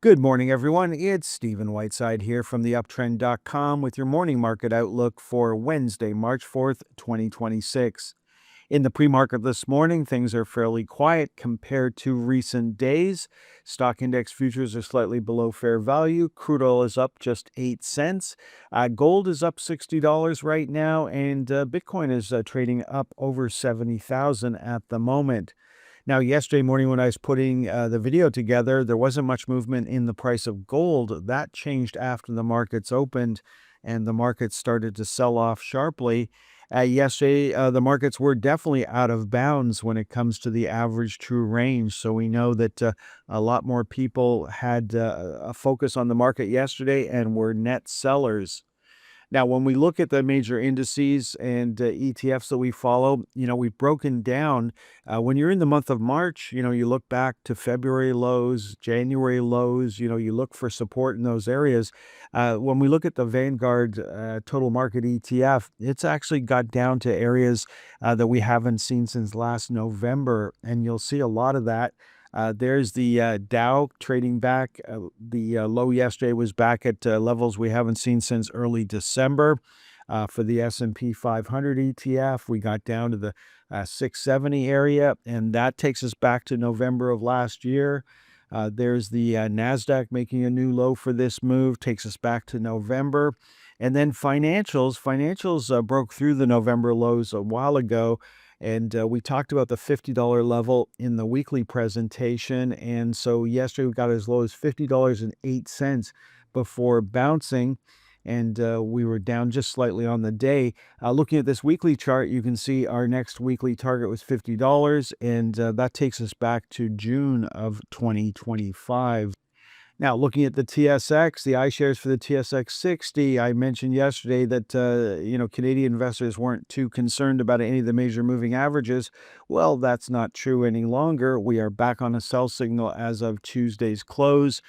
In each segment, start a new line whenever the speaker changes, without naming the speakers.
Good morning, everyone. It's Stephen Whiteside here from the uptrend.com with your morning market outlook for Wednesday, March 4th, 2026. In the pre-market this morning, things are fairly quiet compared to recent days. Stock index futures are slightly below fair value. Crude oil is up just 8 cents. Gold is up $60 right now, and Bitcoin is trading up over 70,000 at the moment. Now, yesterday morning when I was putting the video together, there wasn't much movement in the price of gold. That changed after the markets opened and the markets started to sell off sharply. Yesterday, the markets were definitely out of bounds when it comes to the average true range. So we know that a lot more people had a focus on the market yesterday and were net sellers. Now, when we look at the major indices and ETFs that we follow, we've broken down. When you're in the month of March, you look back to February lows, January lows, you look for support in those areas. When we look at the Vanguard Total Market ETF, it's actually got down to areas that we haven't seen since last November. And you'll see a lot of that. There's the Dow trading back. The low yesterday was back at levels we haven't seen since early December. For the S&P 500 ETF, we got down to the 670 area, and that takes us back to November of last year. There's the NASDAQ making a new low for this move, takes us back to November. And then financials broke through the November lows a while ago. And we talked about the $50 level in the weekly presentation. And so yesterday we got as low as $50.08 before bouncing. And we were down just slightly on the day. Looking at this weekly chart, you can see our next weekly target was $50. And that takes us back to June of 2025. Now, looking at the TSX, the iShares for the TSX 60, I mentioned yesterday that, Canadian investors weren't too concerned about any of the major moving averages. Well, that's not true any longer. We are back on a sell signal as of Tuesday's close.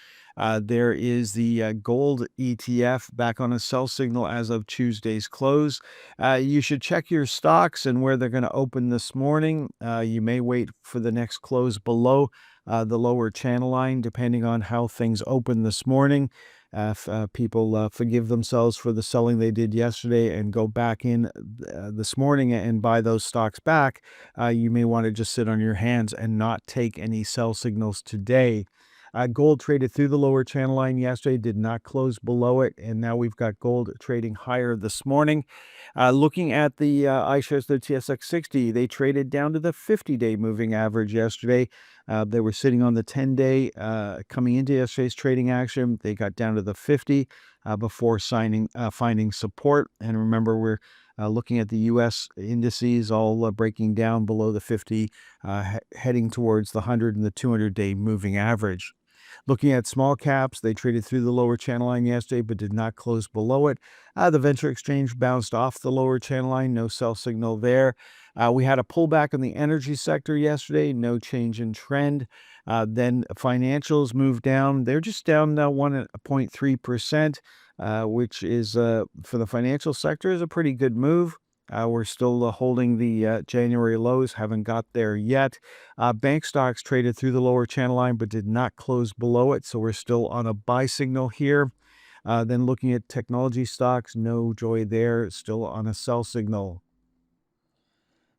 There is the gold ETF back on a sell signal as of Tuesday's close. You should check your stocks and where they're going to open this morning. You may wait for the next close below the lower channel line, depending on how things open this morning. If people forgive themselves for the selling they did yesterday and go back in this morning and buy those stocks back, you may want to just sit on your hands and not take any sell signals today. Gold traded through the lower channel line yesterday, did not close below it, and now we've got gold trading higher this morning. Looking at the iShares, the TSX 60, they traded down to the 50-day moving average yesterday. They were sitting on the 10-day coming into yesterday's trading action. They got down to the 50 before finding support. And remember, we're looking at the U.S. indices all breaking down below the 50, heading towards the 100 and the 200-day moving average. Looking at small caps, they traded through the lower channel line yesterday, but did not close below it. The Venture Exchange bounced off the lower channel line, no sell signal there. We had a pullback in the energy sector yesterday, no change in trend. Then financials moved down. They're just down now 1.3%, which is for the financial sector is a pretty good move. We're still holding the January lows, haven't got there yet. Bank stocks traded through the lower channel line, but did not close below it. So we're still on a buy signal here. Then looking at technology stocks, no joy there, still on a sell signal.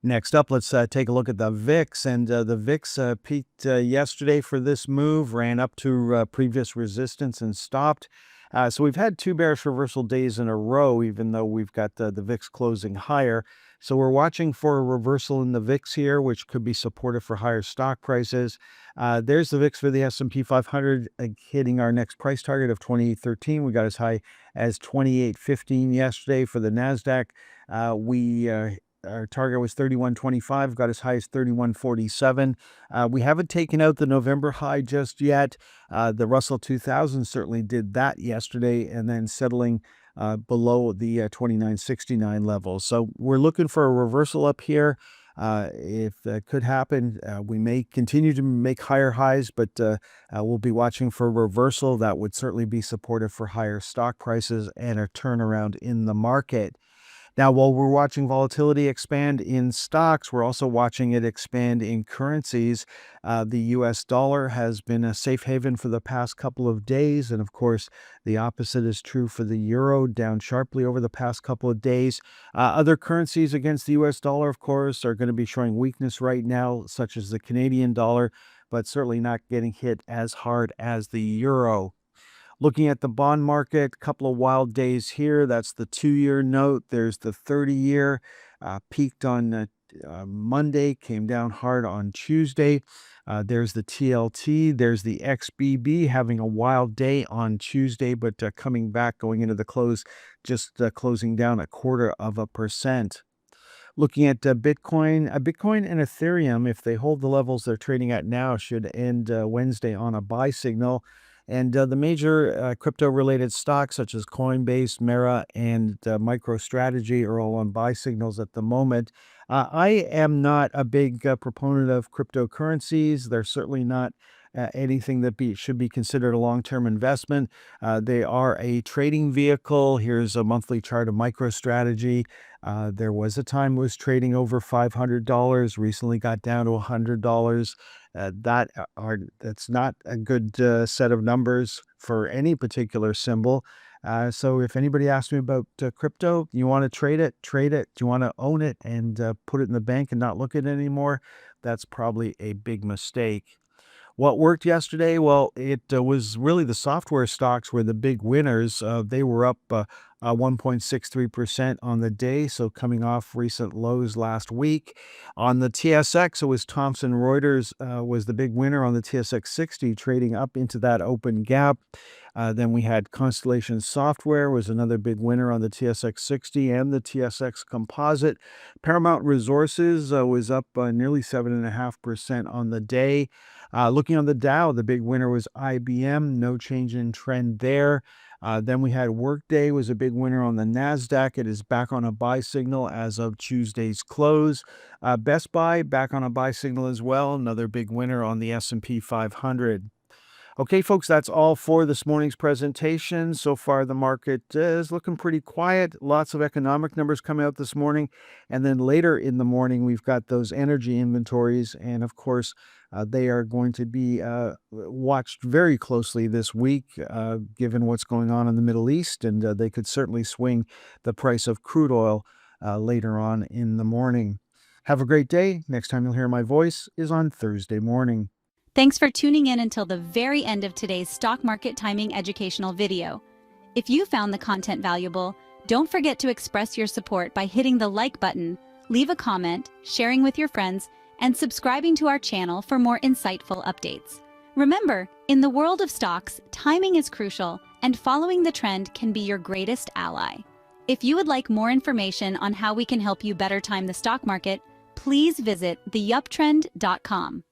Next up, let's take a look at the VIX. And the VIX peaked yesterday for this move, ran up to previous resistance and stopped. So we've had two bearish reversal days in a row, even though we've got the VIX closing higher. So we're watching for a reversal in the VIX here, which could be supportive for higher stock prices. There's the VIX for the S&P 500 hitting our next price target of 2813. We got as high as 2815 yesterday. For the NASDAQ, our target was 3125, got as high as 3147. We haven't taken out the November high just yet. The Russell 2000 certainly did that yesterday, and then settling below the 2969 level. So we're looking for a reversal up here. If that could happen, we may continue to make higher highs, but we'll be watching for a reversal. That would certainly be supportive for higher stock prices and a turnaround in the market. Now, while we're watching volatility expand in stocks, we're also watching it expand in currencies. The US dollar has been a safe haven for the past couple of days. And of course, the opposite is true for the euro, down sharply over the past couple of days. Other currencies against the US dollar, of course, are going to be showing weakness right now, such as the Canadian dollar, but certainly not getting hit as hard as the euro. Looking at the bond market, couple of wild days here. That's the 2-year note. There's the 30-year, peaked on Monday, came down hard on Tuesday. There's the TLT. There's the XBB having a wild day on Tuesday, but coming back, going into the close, just closing down 0.25%. Looking at Bitcoin, Bitcoin and Ethereum, if they hold the levels they're trading at now, should end Wednesday on a buy signal. And the major crypto-related stocks such as Coinbase, Mara, and MicroStrategy are all on buy signals at the moment. I am not a big proponent of cryptocurrencies. They're certainly not anything that should be considered a long-term investment. They are a trading vehicle. Here's a monthly chart of MicroStrategy. There was a time it was trading over $500, recently got down to $100. That's not a good set of numbers for any particular symbol. So if anybody asks me about crypto, you want to trade it, trade it. Do you want to own it and put it in the bank and not look at it anymore? That's probably a big mistake. What worked yesterday? Well, it was really the software stocks were the big winners. They were up 1.63% on the day, so coming off recent lows last week. On the TSX, it was Thomson Reuters was the big winner on the TSX 60, trading up into that open gap. Then we had Constellation Software was another big winner on the TSX 60 and the TSX Composite. Paramount Resources was up nearly 7.5% on the day. Looking on the Dow, the big winner was IBM, no change in trend there. Then we had Workday was a big winner on the NASDAQ. It is back on a buy signal as of Tuesday's close. Best Buy back on a buy signal as well, another big winner on the S&P 500. Okay, folks, that's all for this morning's presentation. So far, the market is looking pretty quiet. Lots of economic numbers coming out this morning. And then later in the morning, we've got those energy inventories. And of course, they are going to be watched very closely this week, given what's going on in the Middle East. And they could certainly swing the price of crude oil later on in the morning. Have a great day. Next time you'll hear my voice is on Thursday morning.
Thanks for tuning in until the very end of today's stock market timing educational video. If you found the content valuable, don't forget to express your support by hitting the like button, leave a comment, sharing with your friends, and subscribing to our channel for more insightful updates. Remember, in the world of stocks, timing is crucial, and following the trend can be your greatest ally. If you would like more information on how we can help you better time the stock market, please visit theuptrend.com.